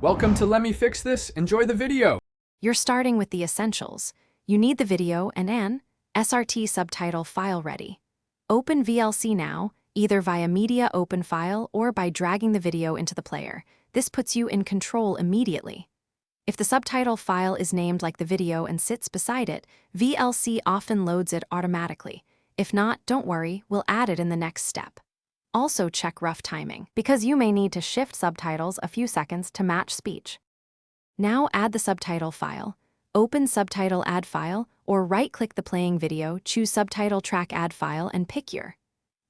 Welcome to Let Me Fix This. Enjoy the video. You're starting with the essentials. You need the video and an SRT subtitle file ready. Open VLC now, either via Media Open File or by dragging the video into the player. This puts you in control immediately. If the subtitle file is named like the video and sits beside it, VLC often loads it automatically. If not, don't worry, we'll add it in the next step. Also check rough timing, because you may need to shift subtitles a few seconds to match speech. Now add the subtitle file. Open Subtitle Add File, or right-click the playing video, choose Subtitle Track Add File, and pick your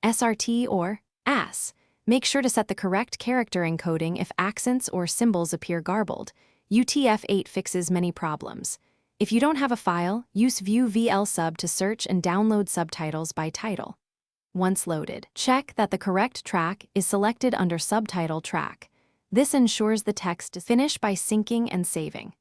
SRT or AS. Make sure to set the correct character encoding if accents or symbols appear garbled. UTF-8 fixes many problems. If you don't have a file, use View VL Sub to search and download subtitles by title. Once loaded, check that the correct track is selected under Subtitle Track. This ensures the text is finished by syncing and saving.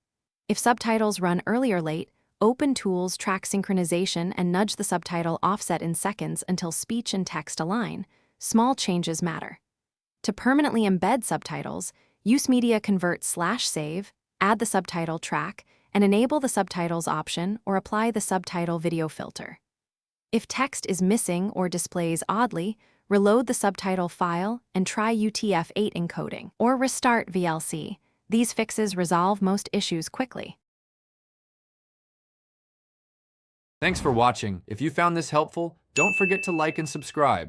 If subtitles run early or late, open Tools, Track Synchronization, and nudge the subtitle offset in seconds until speech and text align. Small changes matter. To permanently embed subtitles, use Media Convert/Save, add the subtitle track, and enable the subtitles option or apply the subtitle video filter. If text is missing or displays oddly, reload the subtitle file and try UTF-8 encoding, or restart VLC. These fixes resolve most issues quickly. Thanks for watching. If you found this helpful, don't forget to like and subscribe.